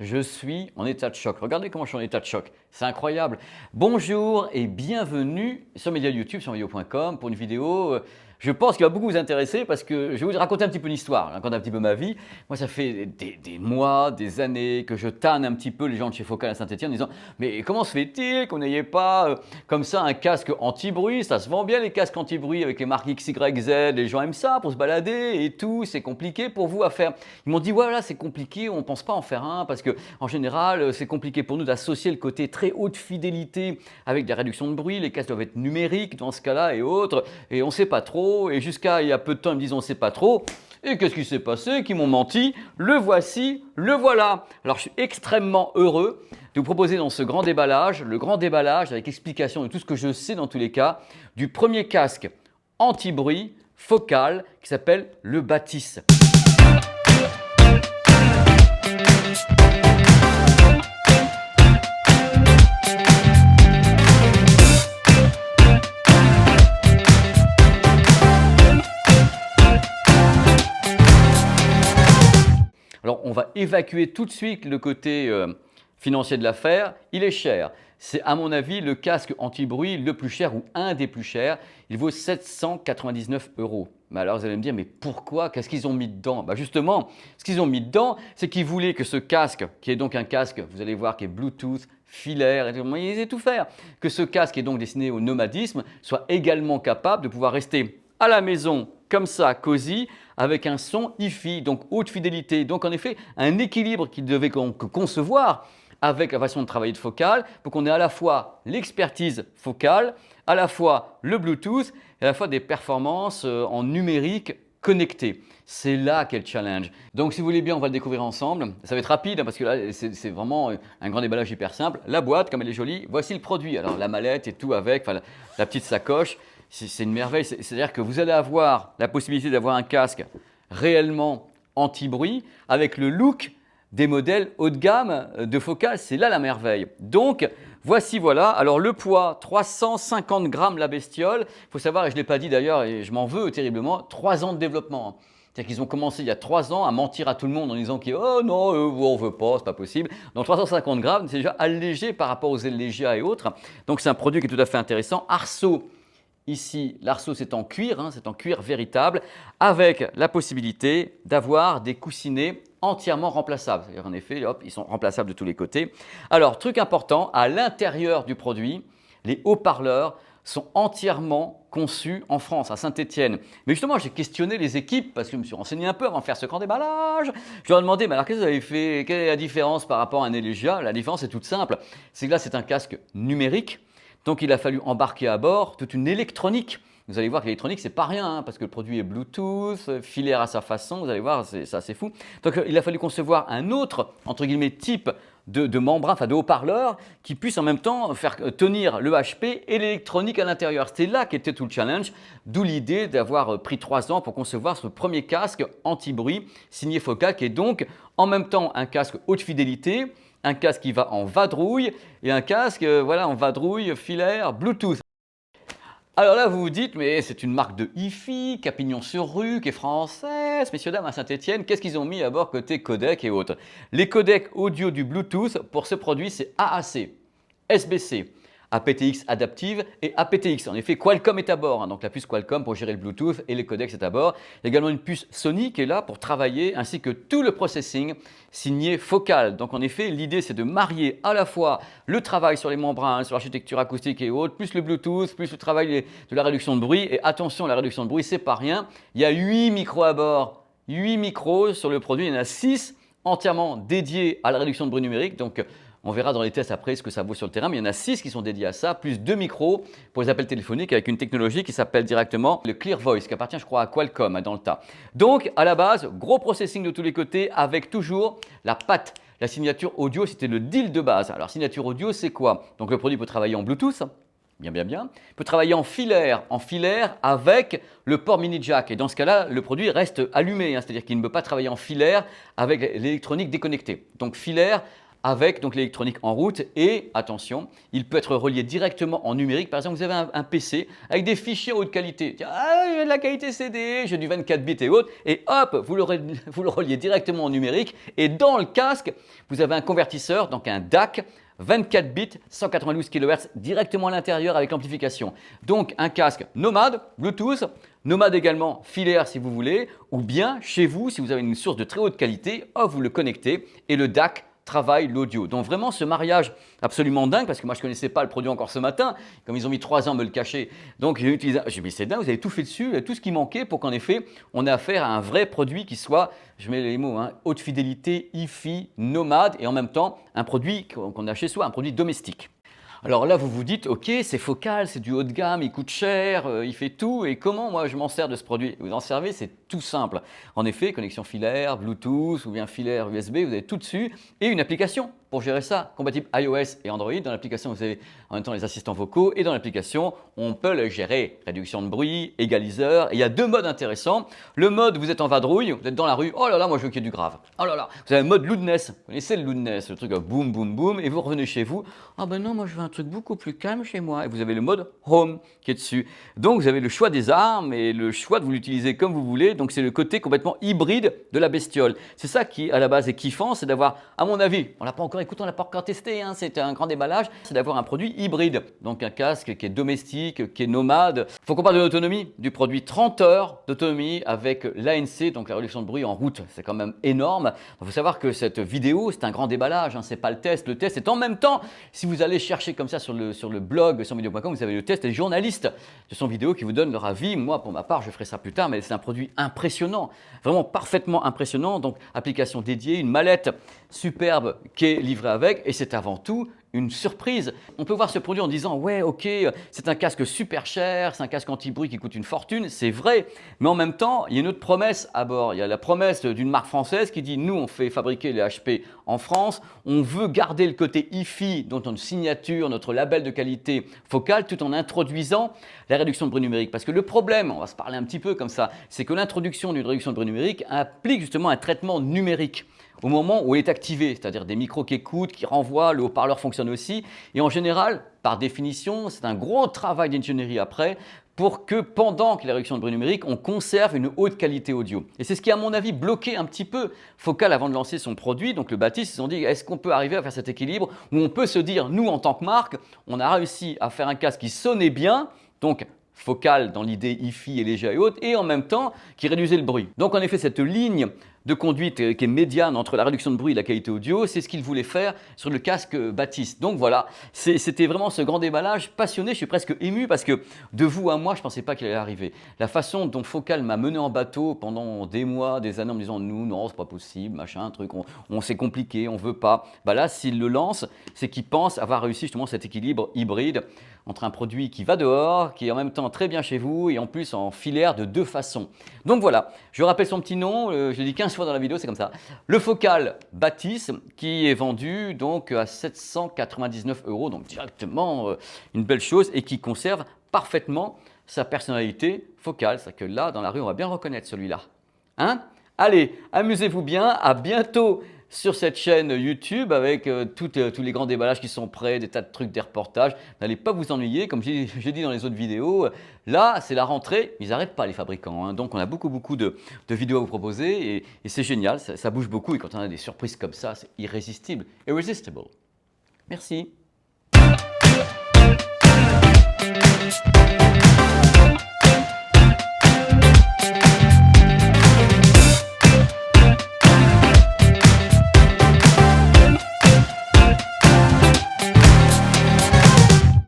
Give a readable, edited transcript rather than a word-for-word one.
Je suis en état de choc. Regardez comment je suis en état de choc. C'est incroyable. Bonjour et bienvenue sur Média YouTube, sur medio.com pour une vidéo. Je pense qu'il va beaucoup vous intéresser parce que je vais vous raconter un petit peu l'histoire, raconter un petit peu ma vie. Moi, ça fait des mois, des années que je tanne un petit peu les gens de chez Focal à Saint-Etienne en disant mais comment se fait-il qu'on n'ayait pas comme ça un casque anti-bruit? Ça se vend bien les casques anti-bruit avec les marques XYZ, les gens aiment ça pour se balader et tout. C'est compliqué pour vous à faire. Ils m'ont dit voilà, c'est compliqué, on ne pense pas en faire un parce que en général, c'est compliqué pour nous d'associer le côté très haute fidélité avec des réductions de bruit. Les casques doivent être numériques dans ce cas-là et autres. Et on ne sait pas trop. Et jusqu'à il y a peu de temps, ils me disent on ne sait pas trop. Et qu'est-ce qui s'est passé? Qu'ils m'ont menti. Le voici, le voilà. Alors je suis extrêmement heureux de vous proposer dans ce grand déballage, le grand déballage avec explication de tout ce que je sais dans tous les cas, du premier casque anti-bruit Focal qui s'appelle le Bâtisse. Alors, on va évacuer tout de suite le côté financier de l'affaire. Il est cher. C'est à mon avis le casque anti-bruit le plus cher ou un des plus chers. Il vaut 799 €. Mais alors vous allez me dire, mais pourquoi? Qu'est-ce qu'ils ont mis dedans? Justement, ce qu'ils ont mis dedans, c'est qu'ils voulaient que ce casque, qui est donc un casque, vous allez voir, qui est Bluetooth, filaire, ils essaient tout faire, que ce casque est donc destiné au nomadisme, soit également capable de pouvoir rester à la maison comme ça, cosy, avec un son hi-fi, donc haute fidélité. Donc en effet, un équilibre qu'ils devaient concevoir avec la façon de travailler de Focal pour qu'on ait à la fois l'expertise Focal, à la fois le Bluetooth et à la fois des performances en numérique connecté. C'est là qu'est le challenge. Donc si vous voulez bien, on va le découvrir ensemble. Ça va être rapide parce que là, c'est vraiment un grand déballage hyper simple. La boîte, comme elle est jolie, voici le produit. Alors la mallette et tout avec, la petite sacoche. C'est une merveille, c'est-à-dire que vous allez avoir la possibilité d'avoir un casque réellement anti-bruit avec le look des modèles haut de gamme de Focal, c'est là la merveille. Donc voici voilà, alors le poids 350 grammes la bestiole, il faut savoir et je ne l'ai pas dit d'ailleurs et je m'en veux terriblement, 3 ans de développement. C'est-à-dire qu'ils ont commencé il y a 3 ans à mentir à tout le monde en disant que oh non, on ne veut pas, c'est pas possible. Donc 350 grammes, c'est déjà allégé par rapport aux ailes Legia et autres. Donc c'est un produit qui est tout à fait intéressant. Arceau. Ici, l'arceau, c'est en cuir, c'est en cuir véritable, avec la possibilité d'avoir des coussinets entièrement remplaçables. C'est-à-dire en effet, hop, ils sont remplaçables de tous les côtés. Alors, truc important, à l'intérieur du produit, les haut-parleurs sont entièrement conçus en France, à Saint-Etienne. Mais justement, j'ai questionné les équipes parce que je me suis renseigné un peu avant de faire ce grand déballage. Je leur ai demandé, mais alors qu'est-ce que vous avez fait? Quelle est la différence par rapport à un Elegia? La différence est toute simple. C'est que là, c'est un casque numérique. Donc il a fallu embarquer à bord toute une électronique. Vous allez voir que l'électronique, c'est pas rien, parce que le produit est Bluetooth, filaire à sa façon, vous allez voir, c'est assez fou. Donc il a fallu concevoir un autre, entre guillemets, type de membrane, enfin de haut-parleur, qui puisse en même temps faire tenir le HP et l'électronique à l'intérieur. C'était là qu'était tout le challenge, d'où l'idée d'avoir pris 3 ans pour concevoir ce premier casque anti-bruit signé Focal, qui est donc en même temps un casque haute fidélité, un casque qui va en vadrouille et un casque en vadrouille filaire Bluetooth. Alors là, vous vous dites, mais c'est une marque de hi-fi, Capignon-sur-Rue, qui est française, messieurs, dames, à Saint-Etienne. Qu'est-ce qu'ils ont mis à bord côté codec et autres? Les codecs audio du Bluetooth pour ce produit, c'est AAC, SBC, aptX adaptive et aptX. En effet, Qualcomm est à bord, donc la puce Qualcomm pour gérer le Bluetooth et les codecs est à bord. Il y a également une puce Sony qui est là pour travailler, ainsi que tout le processing signé Focal. Donc en effet, l'idée c'est de marier à la fois le travail sur les membranes, sur l'architecture acoustique et autres, plus le Bluetooth, plus le travail de la réduction de bruit. Et attention, la réduction de bruit, c'est pas rien. Il y a 8 micros à bord, 8 micros sur le produit, il y en a 6 entièrement dédiés à la réduction de bruit numérique. Donc on verra dans les tests après ce que ça vaut sur le terrain, mais il y en a 6 qui sont dédiés à ça, plus 2 micros pour les appels téléphoniques avec une technologie qui s'appelle directement le Clear Voice, qui appartient je crois à Qualcomm dans le tas. Donc à la base, gros processing de tous les côtés avec toujours la patte. La signature audio, c'était le deal de base. Alors signature audio, c'est quoi? Donc le produit peut travailler en Bluetooth, bien. Il peut travailler en filaire avec le port mini jack. Et dans ce cas-là, le produit reste allumé, c'est-à-dire qu'il ne peut pas travailler en filaire avec l'électronique déconnectée. Donc filaire avec donc l'électronique en route et, attention, il peut être relié directement en numérique. Par exemple, vous avez un PC avec des fichiers haute qualité. Ah, j'ai de la qualité CD, j'ai du 24 bits et autres, et hop, vous le reliez directement en numérique. Et dans le casque, vous avez un convertisseur, donc un DAC, 24 bits, 192 kHz directement à l'intérieur avec l'amplification. Donc un casque nomade, Bluetooth, nomade également filaire si vous voulez, ou bien chez vous, si vous avez une source de très haute qualité, hop, vous le connectez et le DAC travaille l'audio. Donc vraiment ce mariage absolument dingue, parce que moi je ne connaissais pas le produit encore ce matin, comme ils ont mis 3 ans à me le cacher. Donc j'ai utilisé, j'ai dit mais c'est dingue, vous avez tout fait dessus, tout ce qui manquait pour qu'en effet on ait affaire à un vrai produit qui soit, je mets les mots, haute fidélité, hi-fi, nomade et en même temps un produit qu'on a chez soi, un produit domestique. Alors là, vous vous dites, ok, c'est Focal, c'est du haut de gamme, il coûte cher, il fait tout, et comment moi je m'en sers de ce produit? Vous en servez, c'est tout simple. En effet, connexion filaire, Bluetooth ou bien filaire USB, vous avez tout dessus, et une application pour gérer ça, compatible iOS et Android. Dans l'application, vous avez en même temps les assistants vocaux, et dans l'application, on peut le gérer. Réduction de bruit, égaliseur, et il y a 2 modes intéressants. Le mode, vous êtes en vadrouille, vous êtes dans la rue, oh là là, moi je veux qu'il y ait du grave. Oh là là, vous avez le mode loudness, vous connaissez le loudness, le truc boum boum boum, et vous revenez chez vous, ah ben non, moi je veux un truc beaucoup plus calme chez moi. Et vous avez le mode Home qui est dessus. Donc vous avez le choix des armes et le choix de vous l'utiliser comme vous voulez. Donc c'est le côté complètement hybride de la bestiole. C'est ça qui à la base est kiffant, c'est d'avoir, à mon avis, on l'a pas encore écouté, on l'a pas encore testé, c'est un grand déballage, c'est d'avoir un produit hybride. Donc un casque qui est domestique, qui est nomade. Il faut qu'on parle de l'autonomie du produit. 30 heures d'autonomie avec l'ANC, donc la réduction de bruit en route. C'est quand même énorme. Il faut savoir que cette vidéo, c'est un grand déballage, c'est pas le test. Le test est en même temps, si vous allez chercher comme ça sur le blog sonvideo.com, vous avez le test des journalistes de son vidéo qui vous donnent leur avis. Moi, pour ma part, je ferai ça plus tard, mais c'est un produit impressionnant, vraiment parfaitement impressionnant. Donc, application dédiée, une mallette superbe qui est livrée avec, et c'est avant tout une surprise. On peut voir ce produit en disant ouais, ok, c'est un casque super cher, c'est un casque anti-bruit qui coûte une fortune, c'est vrai, mais en même temps, il y a une autre promesse à bord. Il y a la promesse d'une marque française qui dit nous, on fait fabriquer les HP en France, on veut garder le côté hi-fi, dont notre signature, notre label de qualité Focal, tout en introduisant la réduction de bruit numérique. Parce que le problème, on va se parler un petit peu comme ça, c'est que l'introduction d'une réduction de bruit numérique implique justement un traitement numérique au moment où elle est activée, c'est-à-dire des micros qui écoutent, qui renvoient, le haut-parleur fonctionne aussi. Et en général, par définition, c'est un gros travail d'ingénierie après pour que pendant que la réduction de bruit numérique, on conserve une haute qualité audio. Et c'est ce qui, à mon avis, bloqué un petit peu Focal avant de lancer son produit. Donc le Baptiste, ils ont dit, est-ce qu'on peut arriver à faire cet équilibre où on peut se dire, nous, en tant que marque, on a réussi à faire un casque qui sonnait bien, donc Focal dans l'idée hi-fi et léger et haute, et en même temps qui réduisait le bruit. Donc en effet, cette ligne de conduite qui est médiane entre la réduction de bruit et la qualité audio, c'est ce qu'il voulait faire sur le casque Baptiste. Donc voilà, c'était vraiment ce grand déballage passionné, je suis presque ému parce que de vous à moi, je ne pensais pas qu'il allait arriver. La façon dont Focal m'a mené en bateau pendant des mois, des années en me disant nous, non, c'est pas possible, machin, truc, on c'est compliqué, on veut pas. Bah là, s'il le lance, c'est qu'il pense avoir réussi justement cet équilibre hybride entre un produit qui va dehors, qui est en même temps très bien chez vous et en plus en filaire de 2 façons. Donc voilà, je rappelle son petit nom, je l'ai dit 15 fois dans la vidéo, c'est comme ça. Le Focal Baptiste qui est vendu donc à 799 €, donc directement une belle chose et qui conserve parfaitement sa personnalité Focal. C'est que là, dans la rue, on va bien le reconnaître celui-là. Hein? Allez, amusez-vous bien, à bientôt sur cette chaîne YouTube avec tous les grands déballages qui sont prêts, des tas de trucs, des reportages. N'allez pas vous ennuyer, comme j'ai dit dans les autres vidéos. Là, c'est la rentrée, ils n'arrêtent pas les fabricants. Donc, on a beaucoup de vidéos à vous proposer et c'est génial, ça bouge beaucoup. Et quand on a des surprises comme ça, c'est irrésistible. Irresistible. Merci.